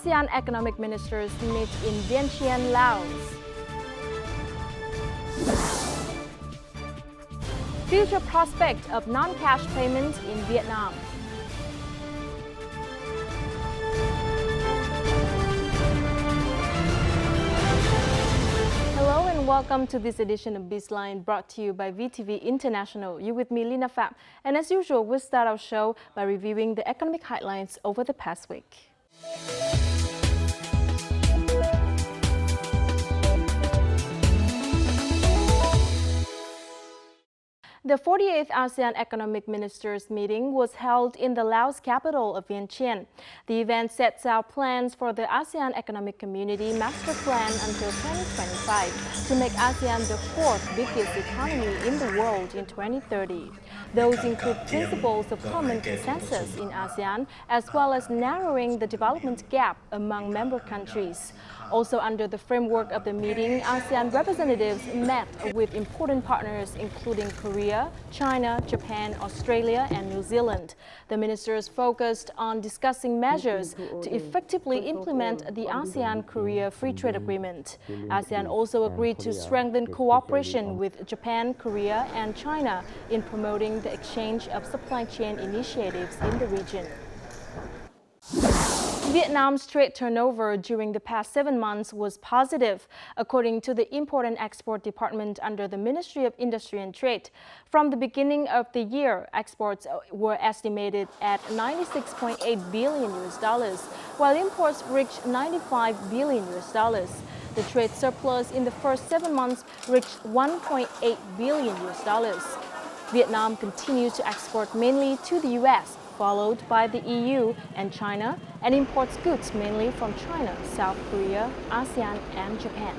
ASEAN economic ministers meet in Vientiane, Laos. Future prospect of non-cash payments in Vietnam. Hello and welcome to this edition of BizLine brought to you by VTV International. You're with me, Lina Pham. And as usual, we'll start our show by reviewing the economic highlights over the past week. The 48th ASEAN Economic Ministers meeting was held in the Laos capital of Vientiane. The event sets out plans for the ASEAN Economic Community Master Plan until 2025 to make ASEAN the fourth biggest economy in the world in 2030. Those include principles of common consensus in ASEAN, as well as narrowing the development gap among member countries. Also under the framework of the meeting, ASEAN representatives met with important partners including Korea, China, Japan, Australia, and New Zealand. The ministers focused on discussing measures to effectively implement the ASEAN-Korea Free Trade Agreement. ASEAN also agreed to strengthen cooperation with Japan, Korea, and China in promoting the exchange of supply chain initiatives in the region. Vietnam's trade turnover during the past 7 months was positive, according to the Import and Export Department under the Ministry of Industry and Trade. From the beginning of the year, exports were estimated at $96.8 billion, while imports reached $95 billion. The trade surplus in the first 7 months reached $1.8 billion. Vietnam continues to export mainly to the U.S., followed by the EU and China, and imports goods mainly from China, South Korea, ASEAN, and Japan.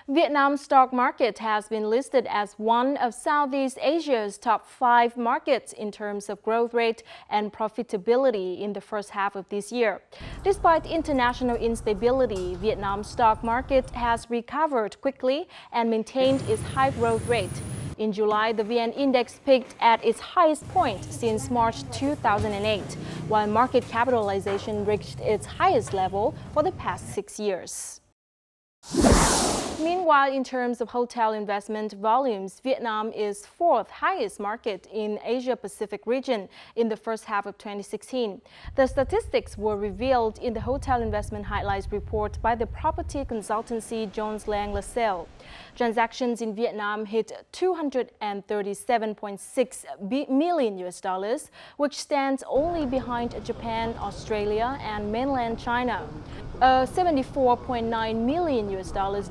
Vietnam's stock market has been listed as one of Southeast Asia's top 5 markets in terms of growth rate and profitability in the first half of this year. Despite international instability, Vietnam's stock market has recovered quickly and maintained its high growth rate. In July, the VN Index peaked at its highest point since March 2008, while market capitalization reached its highest level for the past 6 years. Meanwhile, in terms of hotel investment volumes, Vietnam is 4th highest market in Asia-Pacific region in the first half of 2016. The statistics were revealed in the Hotel Investment Highlights report by the property consultancy Jones Lang LaSalle. Transactions in Vietnam hit $237.6 million, which stands only behind Japan, Australia, and mainland China. A $74.9 million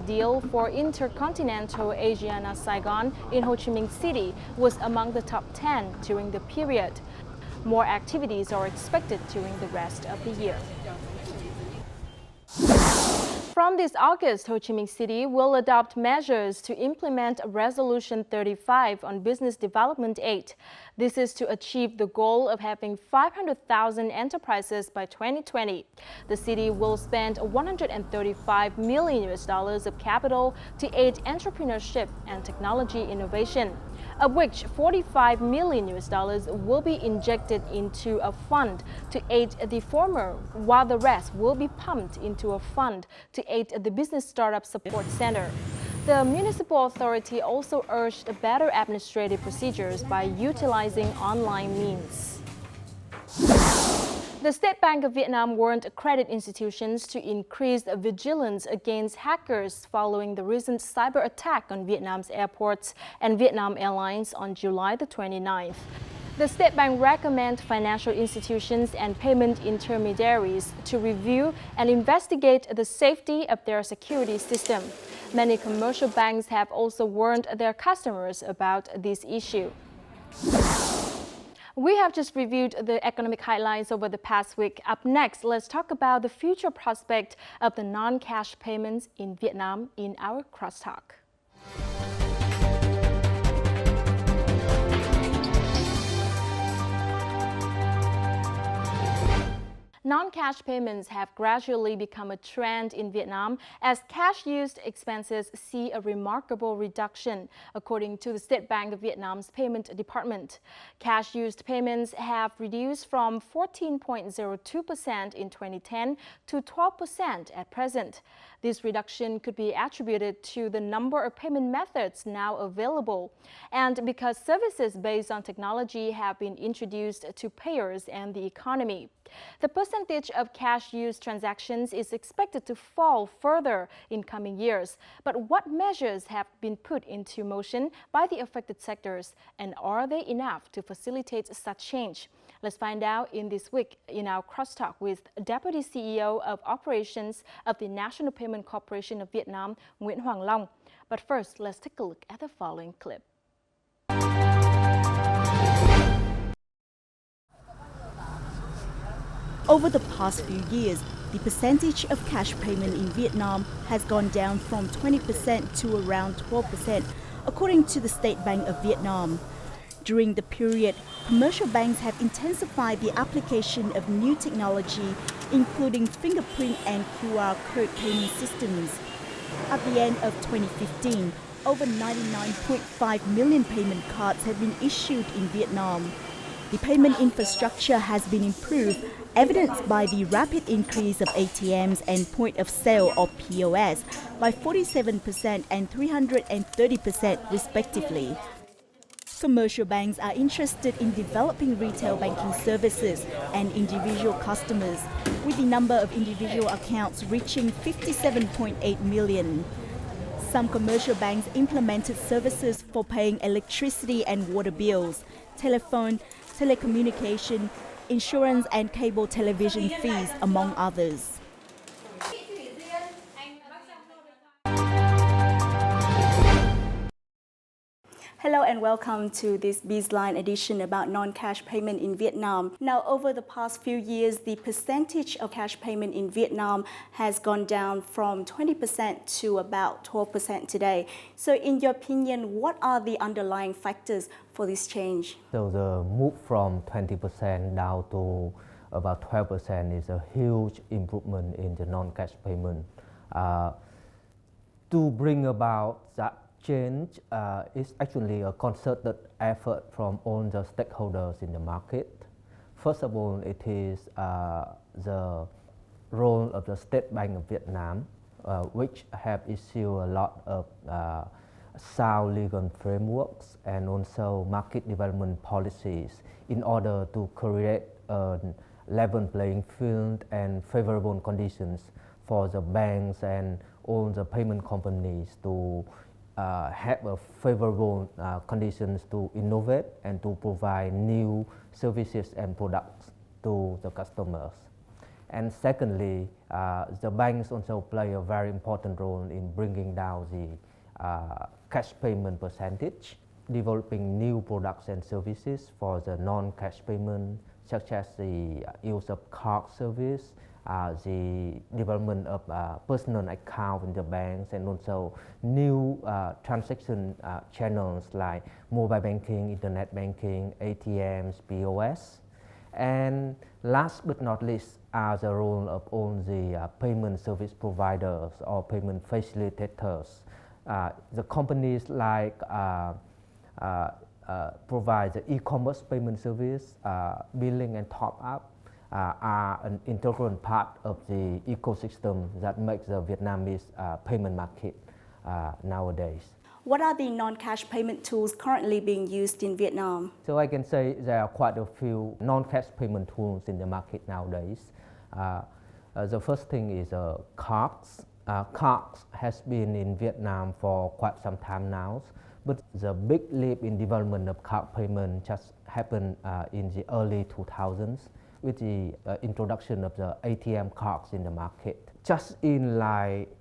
deal for Intercontinental Asiana Saigon in Ho Chi Minh City was among the top 10 during the period. More activities are expected during the rest of the year. From this August, Ho Chi Minh City will adopt measures to implement Resolution 35 on business development aid. This is to achieve the goal of having 500,000 enterprises by 2020. The city will spend $135 million of capital to aid entrepreneurship and technology innovation, of which $45 million will be injected into a fund to aid the former, while the rest will be pumped into a fund to aid the Business Startup Support Center. The municipal authority also urged better administrative procedures by utilizing online means. The State Bank of Vietnam warned credit institutions to increase vigilance against hackers following the recent cyber attack on Vietnam's airports and Vietnam Airlines on July the 29th. The State Bank recommends financial institutions and payment intermediaries to review and investigate the safety of their security system. Many commercial banks have also warned their customers about this issue. We have just reviewed the economic highlights over the past week. Up next, let's talk about the future prospect of the non-cash payments in Vietnam in our crosstalk. Non-cash payments have gradually become a trend in Vietnam as cash-used expenses see a remarkable reduction, according to the State Bank of Vietnam's payment department. Cash-used payments have reduced from 14.02% in 2010 to 12% at present. This reduction could be attributed to the number of payment methods now available, and because services based on technology have been introduced to payers and the economy. The percentage of cash-use transactions is expected to fall further in coming years. But what measures have been put into motion by the affected sectors, and are they enough to facilitate such change? Let's find out in this week in our crosstalk with Deputy CEO of Operations of the National Payment Corporation of Vietnam, Nguyễn Hoàng Long. But first, let's take a look at the following clip. Over the past few years, the percentage of cash payment in Vietnam has gone down from 20% to around 12%, according to the State Bank of Vietnam. During the period, commercial banks have intensified the application of new technology, including fingerprint and QR code payment systems. At the end of 2015, over 99.5 million payment cards have been issued in Vietnam. The payment infrastructure has been improved, evidenced by the rapid increase of ATMs and point of sale or POS by 47% and 330% respectively. Commercial banks are interested in developing retail banking services and individual customers, with the number of individual accounts reaching 57.8 million. Some commercial banks implemented services for paying electricity and water bills, telephone, telecommunication, insurance and cable television fees, among others. Hello and welcome to this BizLine edition about non-cash payment in Vietnam. Now, over the past few years, the percentage of cash payment in Vietnam has gone down from 20% to about 12% today. So in your opinion, what are the underlying factors for this change? So the move from 20% down to about 12% is a huge improvement in the non-cash payment. To bring about that change is actually a concerted effort from all the stakeholders in the market. First of all, it is the role of the State Bank of Vietnam, which have issued a lot of sound legal frameworks and also market development policies in order to create a level playing field and favorable conditions for the banks and all the payment companies to have a favorable conditions to innovate and to provide new services and products to the customers. And secondly, the banks also play a very important role in bringing down the cash payment percentage, developing new products and services for the non-cash payment, such as the use of card service, the development of personal account in the banks, and also new transaction channels like mobile banking, internet banking, ATMs, POS. And last but not least are the role of all the payment service providers or payment facilitators. The companies like provide the e-commerce payment service, billing and top-up, are an integral part of the ecosystem that makes the Vietnamese payment market nowadays. What are the non-cash payment tools currently being used in Vietnam? So I can say there are quite a few non-cash payment tools in the market nowadays. The first thing is cards. Cards has been in Vietnam for quite some time now, but the big leap in development of card payment just happened in the early 2000s. With the introduction of the ATM cards in the market. Just in like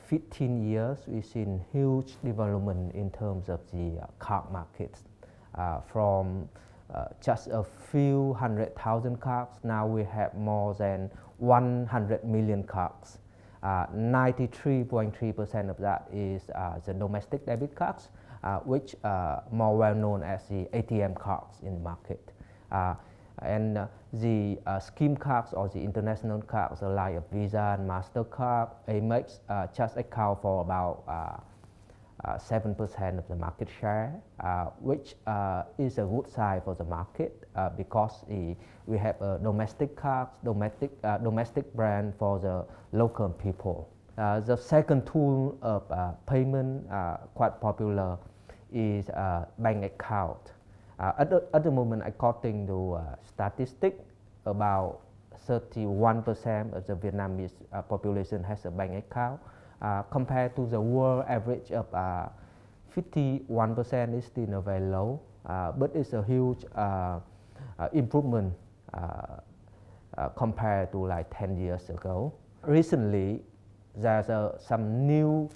15 years, we've seen huge development in terms of the card markets. From just a few 100,000 cards, now we have more than 100 million cards. 93.3% of that is the domestic debit cards, which are more well known as the ATM cards in the market. And the scheme cards or the international cards like Visa and MasterCard, Amex just account for about 7% of the market share, which is a good sign for the market because we have a domestic cards, domestic brand for the local people. The second tool of payment quite popular is bank account. At the moment, according to statistics, about 31% of the Vietnamese population has a bank account. Compared to the world average of 51% is still very low, but it's a huge improvement compared to like 10 years ago. Recently, there's some new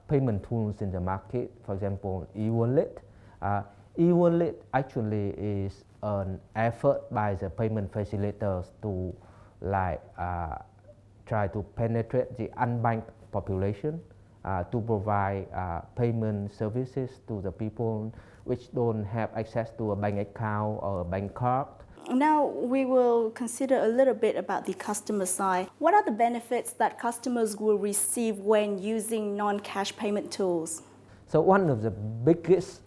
payment tools in the market, for example, e-wallet. E-wallet actually is an effort by the payment facilitators to like try to penetrate the unbanked population to provide payment services to the people which don't have access to a bank account or a bank card. Now we will consider a little bit about the customer side. What are the benefits that customers will receive when using non-cash payment tools? So one of the biggest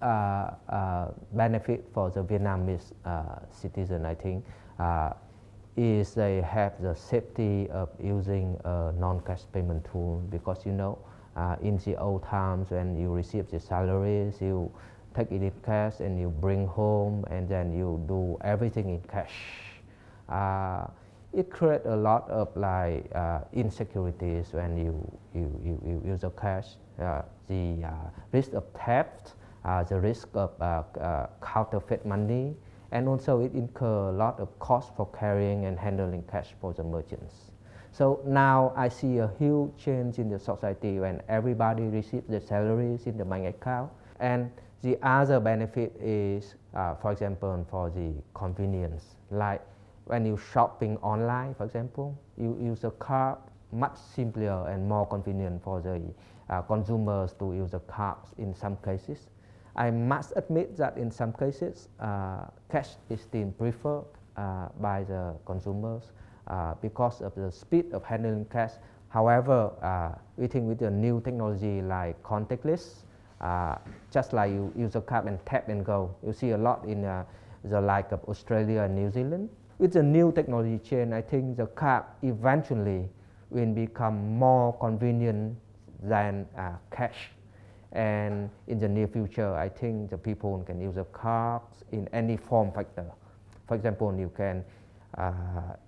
benefit for the Vietnamese citizen, I think, is they have the safety of using a non-cash payment tool because in the old times when you receive the salaries, you take it in cash and you bring home and then you do everything in cash. It creates a lot of like insecurities when you use the cash. The risk of theft, the risk of counterfeit money, and also it incurs a lot of cost for carrying and handling cash for the merchants. So now I see a huge change in the society when everybody receives their salaries in the bank account. And the other benefit is, for example, for the convenience. Like when you shopping online, for example, you use a card, much simpler and more convenient for the consumers to use the cards in some cases. I must admit that in some cases, cash is still preferred by the consumers because of the speed of handling cash. However, we think with the new technology like contactless, just like you use a card and tap and go, you see a lot in the like of Australia and New Zealand. With the new technology change, I think the card eventually will become more convenient than cash. And in the near future, I think the people can use the cards in any form factor. For example, you can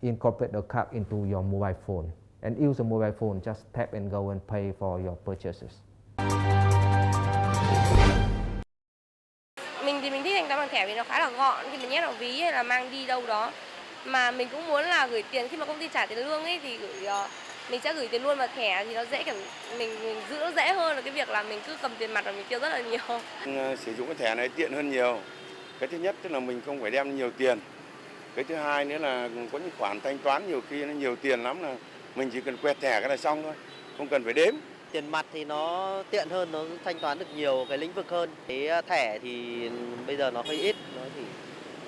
incorporate the card into your mobile phone and use the mobile phone, just tap and go and pay for your purchases. Mình thì mình thích thanh toán bằng thẻ vì nó khá là gọn, khi mình nhét vào ví hay là mang đi đâu đó. Mà mình cũng muốn là gửi tiền khi mà công ty trả tiền lương ấy thì mình sẽ gửi tiền luôn vào thẻ thì nó dễ mình giữ nó dễ hơn là cái việc là mình cứ cầm tiền mặt và mình tiêu rất là nhiều. Sử dụng cái thẻ này tiện hơn nhiều. Cái thứ nhất tức là mình không phải đem nhiều tiền. Cái thứ hai nữa là có những khoản thanh toán nhiều khi nó nhiều tiền lắm là mình chỉ cần quẹt thẻ cái là xong thôi, không cần phải đếm. Tiền mặt thì nó tiện hơn, nó thanh toán được nhiều cái lĩnh vực hơn. Cái thẻ thì bây giờ nó hơi ít, nó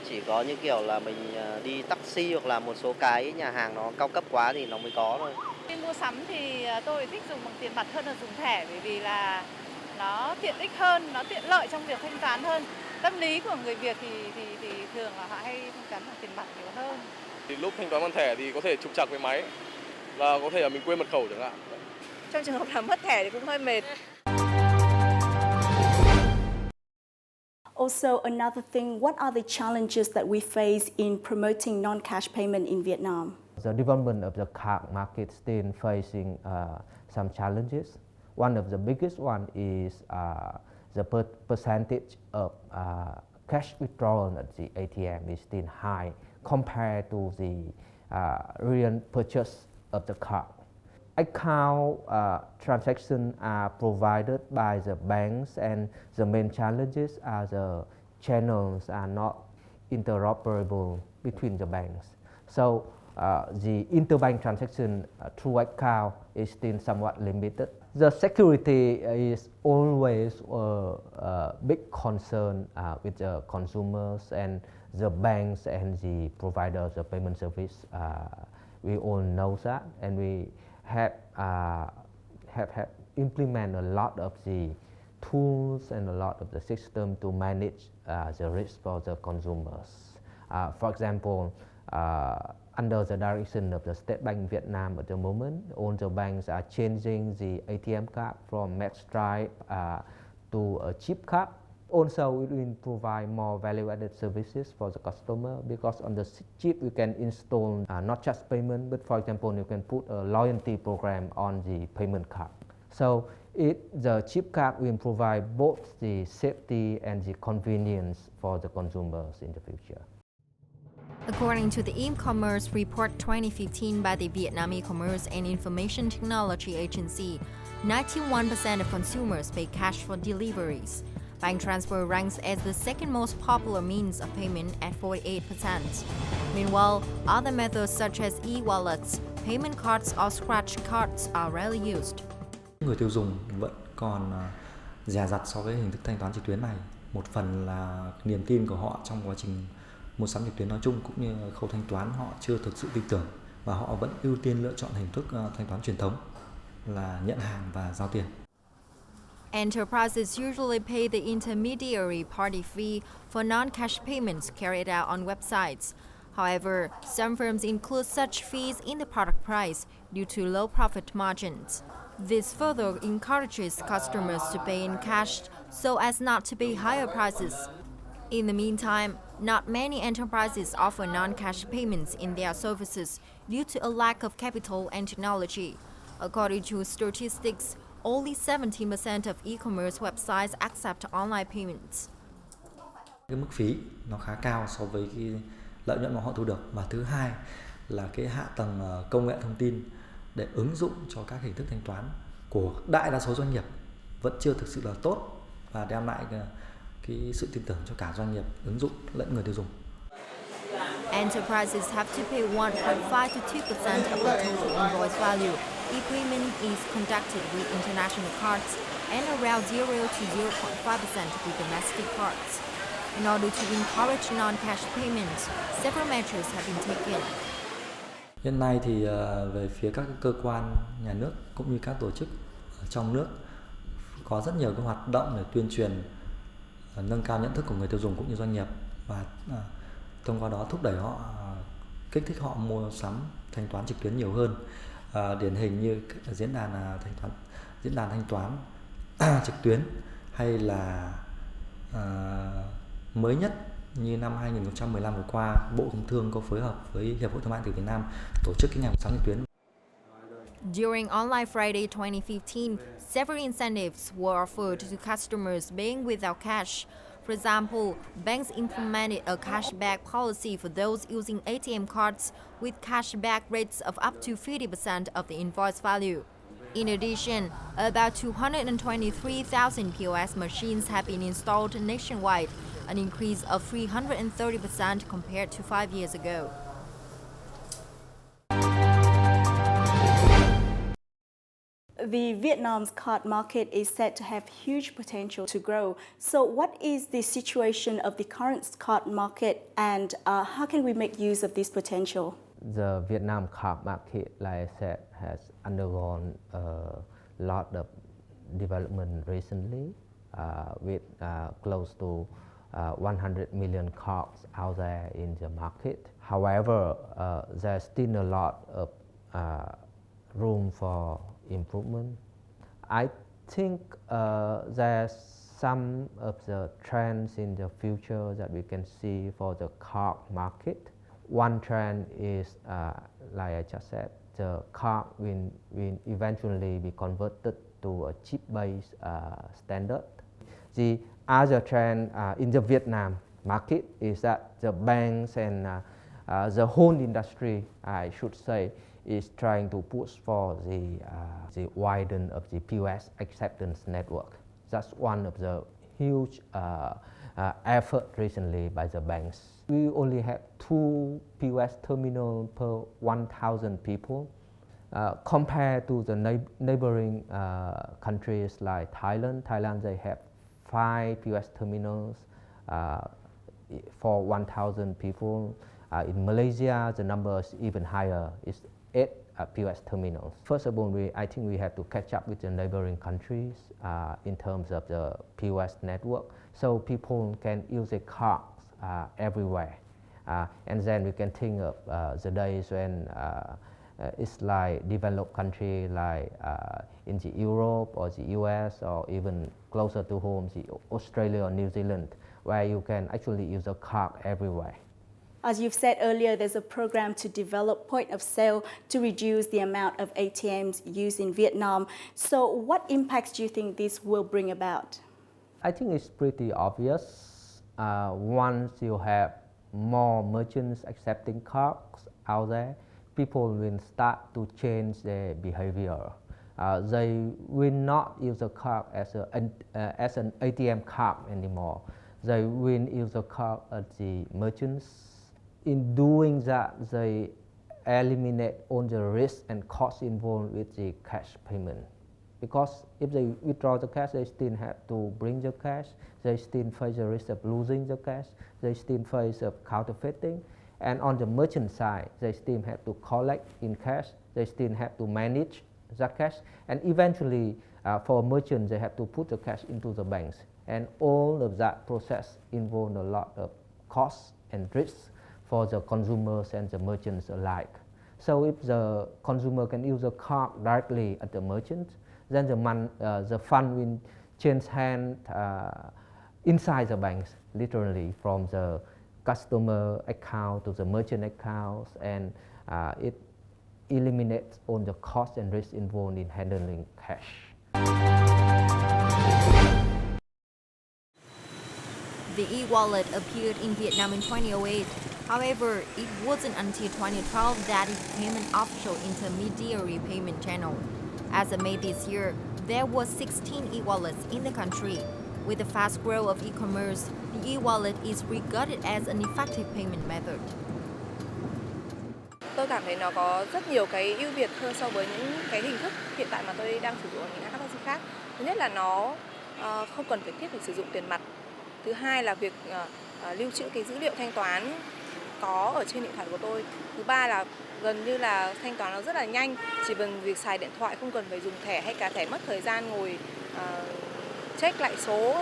chỉ có như kiểu là mình đi taxi hoặc là một số cái nhà hàng nó cao cấp quá thì nó mới có thôi. Khi mua sắm thì tôi thích dùng bằng tiền mặt hơn là dùng thẻ bởi vì là nó tiện ích hơn, nó tiện lợi trong việc thanh toán hơn. Tâm lý của người Việt thì thường là họ hay thanh toán bằng tiền mặt nhiều hơn. Thì lúc thanh toán bằng thẻ thì có thể trục trặc với máy và có thể là mình quên mật khẩu chẳng hạn. Trong trường hợp là mất thẻ thì cũng hơi mệt. Also, another thing, what are the challenges that we face in promoting non-cash payment in Vietnam? The development of the card market still facing some challenges. One of the biggest one is the percentage of cash withdrawal at the ATM is still high compared to the real purchase of the card. Account transactions are provided by the banks, and the main challenges are the channels are not interoperable between the banks. So the interbank transaction through account is still somewhat limited. The security is always a big concern with the consumers, and the banks and the providers of payment service, we all know that, and we have implement a lot of the tools and a lot of the system to manage the risk for the consumers. For example, under the direction of the State Bank Vietnam at the moment, all the banks are changing the ATM card from MaxStripe to a chip card. Also, we will provide more value-added services for the customer, because on the chip you can install not just payment, but for example you can put a loyalty program on the payment card. So the chip card will provide both the safety and the convenience for the consumers in the future. According to the e-commerce report 2015 by the Vietnam E-commerce and Information Technology Agency, 91% of consumers pay cash for deliveries. Bank transfer ranks as the second most popular means of payment at 48%. Meanwhile, other methods such as e-wallets, payment cards or scratch cards are rarely used. Người tiêu dùng vẫn còn dè dặt so với hình thức thanh toán trực tuyến này. Một phần là niềm tin của họ trong quá trình mua sắm trực tuyến nói chung, cũng như khâu thanh toán họ chưa thực sự tin tưởng, và họ vẫn ưu tiên lựa chọn hình thức thanh toán truyền thống là nhận hàng và giao tiền. Enterprises usually pay the intermediary party fee for non-cash payments carried out on websites. However, some firms include such fees in the product price due to low profit margins. This further encourages customers to pay in cash so as not to pay higher prices. In the meantime, not many enterprises offer non-cash payments in their services due to a lack of capital and technology. According to statistics, only 17% of e-commerce websites accept online payments. Cái mức phí nó khá cao so với cái lợi nhuận mà họ thu được. Và thứ hai là cái hạ tầng công nghệ thông tin để ứng dụng cho các hình thức thanh toán của đại đa số doanh nghiệp vẫn chưa thực sự là tốt và đem lại cái sự tin tưởng cho cả doanh nghiệp ứng dụng lẫn người tiêu dùng. Enterprises have to pay 1.5 to 2% of the total invoice value if payment is conducted with international cards and around 0 to 0.5% with domestic cards. In order to encourage non-cash payments, several measures have been taken. Hiện nay thì về phía các cơ quan nhà nước cũng như các tổ chức ở trong nước có rất nhiều cái hoạt động để tuyên truyền nâng cao nhận thức của người tiêu dùng cũng như doanh nghiệp, và thông qua đó thúc đẩy họ, kích thích họ mua sắm thanh toán trực tuyến nhiều hơn. Điển hình như diễn đàn thanh toán trực tuyến, hay là mới nhất như năm 2015 vừa qua, Bộ Công Thương có phối hợp với Hiệp hội Thương mại điện tử Việt Nam tổ chức cái ngày mua sắm trực tuyến. During Online Friday 2015, several incentives were offered to customers paying without cash. For example, banks implemented a cashback policy for those using ATM cards with cashback rates of up to 50% of the invoice value. In addition, about 223,000 POS machines have been installed nationwide, an increase of 330% compared to 5 years ago. The Vietnam's card market is said to have huge potential to grow. So what is the situation of the current card market, and how can we make use of this potential? The Vietnam card market, like I said, has undergone a lot of development recently, with close to 100 million cards out there in the market. However, there's still a lot of room for improvement. I think there's some of the trends in the future that we can see for the card market. One trend is, like I just said, the card will eventually be converted to a chip-based standard. The other trend in the Vietnam market is that the banks and the whole industry, I should say, is trying to push for the widen of the POS acceptance network. That's one of the huge effort recently by the banks. We only have 2 POS terminals per 1,000 people. Compared to the neighboring countries like Thailand, they have 5 POS terminals for 1,000 people. In Malaysia, the number is even higher. It's 8 POS terminals. First of all, I think we have to catch up with the neighboring countries in terms of the POS network, so people can use their cards everywhere. And then we can think of the days when it's like developed country like in the Europe or the US or even closer to home, the Australia or New Zealand, where you can actually use a card everywhere. As you've said earlier, there's a program to develop point of sale to reduce the amount of ATMs used in Vietnam. So what impacts do you think this will bring about? I think it's pretty obvious. Once you have more merchants accepting cards out there, people will start to change their behavior. They will not use a card as an ATM card anymore. They will use a card at the merchants. In doing that, they eliminate all the risk and costs involved with the cash payment. Because if they withdraw the cash, they still have to bring the cash, they still face the risk of losing the cash, they still face of counterfeiting. And on the merchant side, they still have to collect in cash, they still have to manage that cash, and eventually for a merchant, they have to put the cash into the banks. And all of that process involves a lot of costs and risks for the consumers and the merchants alike. So if the consumer can use the card directly at the merchant, then the fund will change hands inside the banks, literally from the customer account to the merchant accounts, and it eliminates all the costs and risks involved in handling cash. The e-wallet appeared in Vietnam in 2008. However, it wasn't until 2012 that it became an official intermediary payment channel. As of May this year, there were 16 e-wallets in the country. With the fast growth of e-commerce, the e-wallet is regarded as an effective payment method. Tôi cảm thấy nó có rất nhiều cái ưu việt hơn so với những cái hình thức hiện tại mà tôi đang sử dụng ở những các taxi khác. Thứ nhất là nó không cần phải sử dụng tiền mặt. Thứ hai là việc lưu trữ cái dữ liệu thanh toán có ở trên điện thoại của tôi. Thứ ba là gần như là thanh toán nó rất là nhanh, chỉ bằng việc xài điện thoại, không cần phải dùng thẻ hay cả thẻ mất thời gian ngồi check lại số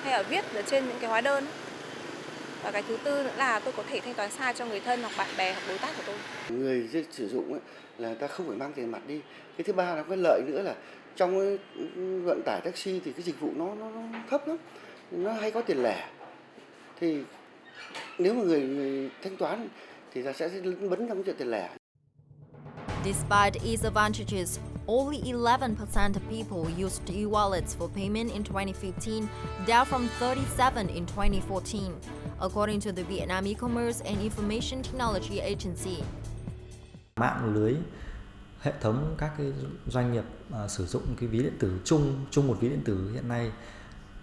hay là viết ở trên những cái hóa đơn. Và cái thứ tư nữa là tôi có thể thanh toán xa cho người thân hoặc bạn bè hoặc đối tác của tôi. Người sử dụng ấy, là người ta không phải mang tiền mặt đi. Cái thứ ba là cái lợi nữa là trong cái vận tải taxi thì cái dịch vụ nó thấp lắm, nó hay có tiền lẻ. Thì nếu mà người thanh toán thì ta sẽ bấn trong chuyện tiền lẻ. Despite its advantages, only 11% of people used e-wallets for payment in 2015, down from 37% in 2014, according to the Vietnam E-commerce and Information Technology Agency. Mạng lưới hệ thống các cái doanh nghiệp sử dụng cái ví điện tử chung một ví điện tử hiện nay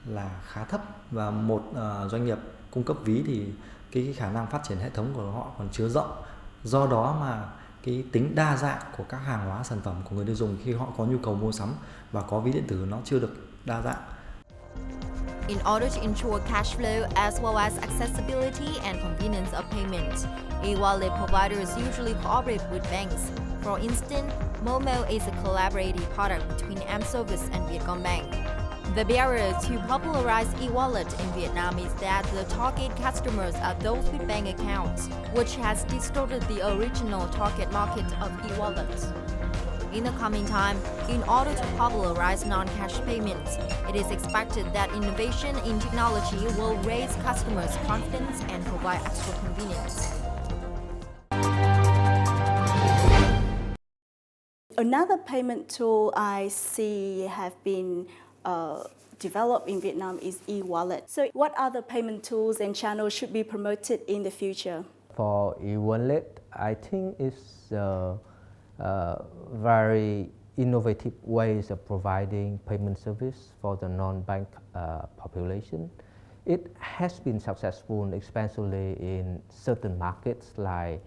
là khá thấp, và một doanh nghiệp cung cấp ví thì cái khả năng phát triển hệ thống của họ còn chưa rộng. Do đó mà cái tính đa dạng của các hàng hóa sản phẩm của người tiêu dùng khi họ có nhu cầu mua sắm và có ví điện tử nó chưa được đa dạng. In order to ensure cash flow as well as accessibility and convenience of payment, e-wallet providers usually cooperate with banks. For instance, Momo is a collaborative product between Mservice and Vietcombank. The barrier to popularize e-wallet in Vietnam is that the target customers are those with bank accounts, which has distorted the original target market of e-wallets. In the coming time, in order to popularize non-cash payments, it is expected that innovation in technology will raise customers' confidence and provide extra convenience. Another payment tool I see have been developed in Vietnam is e-wallet. So what other payment tools and channels should be promoted in the future? For e-wallet, I think it's very innovative ways of providing payment service for the non-bank population. It has been successful, especially in certain markets like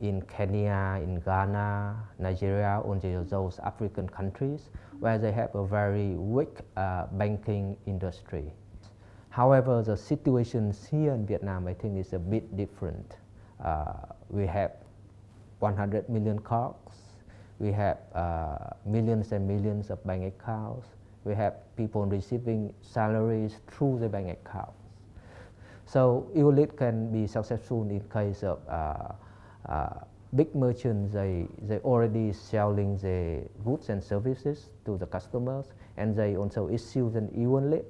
in Kenya, in Ghana, Nigeria, or those African countries where they have a very weak banking industry. However, the situation here in Vietnam, I think, is a bit different. We have 100 million cards. We have millions and millions of bank accounts. We have people receiving salaries through the bank accounts. So e-wallet can be successful in case of big merchants. They already selling the goods and services to the customers, and they also issue an e-wallet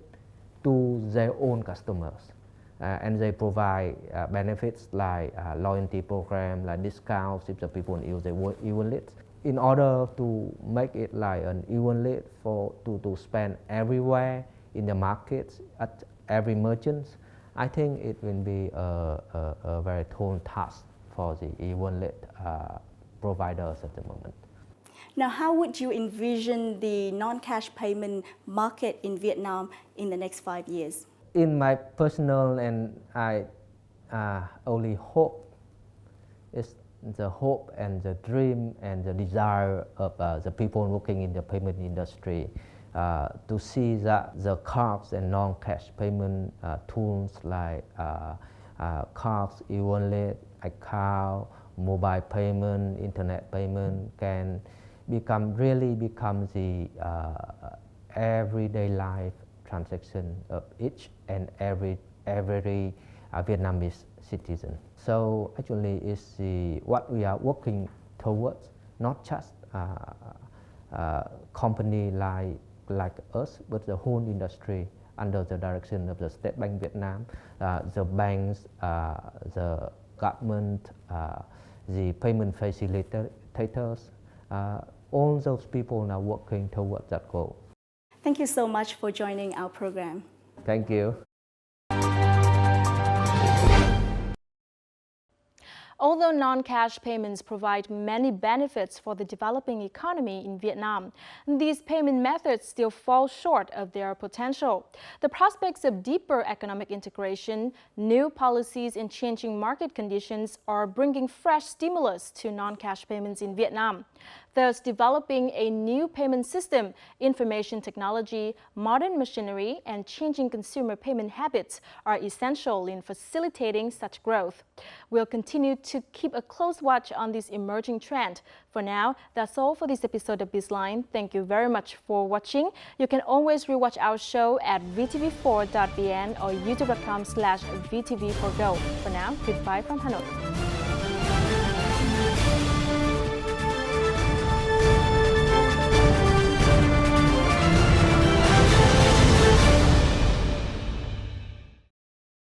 to their own customers. And they provide benefits like loyalty program, like discounts if the people use the e-wallet. In order to make it like an e-wallet to spend everywhere in the markets at every merchant, I think it will be a very tall task for the e-wallet providers at the moment. Now, how would you envision the non-cash payment market in Vietnam in the next 5 years? In my personal, and I only hope, is the hope and the dream and the desire of the people working in the payment industry to see that the cards and non-cash payment tools like cards, e-wallet, account, mobile payment, internet payment can really become the everyday life transaction of each and every Vietnamese citizen. So actually, it's what we are working towards, not just company like us, but the whole industry under the direction of the State Bank Vietnam, the banks, the government, the payment facilitators, all those people are working towards that goal. Thank you so much for joining our program. Thank you. Although non-cash payments provide many benefits for the developing economy in Vietnam, these payment methods still fall short of their potential. The prospects of deeper economic integration, new policies, and changing market conditions are bringing fresh stimulus to non-cash payments in Vietnam. Thus, developing a new payment system, information technology, modern machinery, and changing consumer payment habits are essential in facilitating such growth. We'll continue to keep a close watch on this emerging trend. For now, that's all for this episode of BizLine. Thank you very much for watching. You can always rewatch our show at vtv4.vn or youtube.com/vtv4go. For now, goodbye from Hanoi.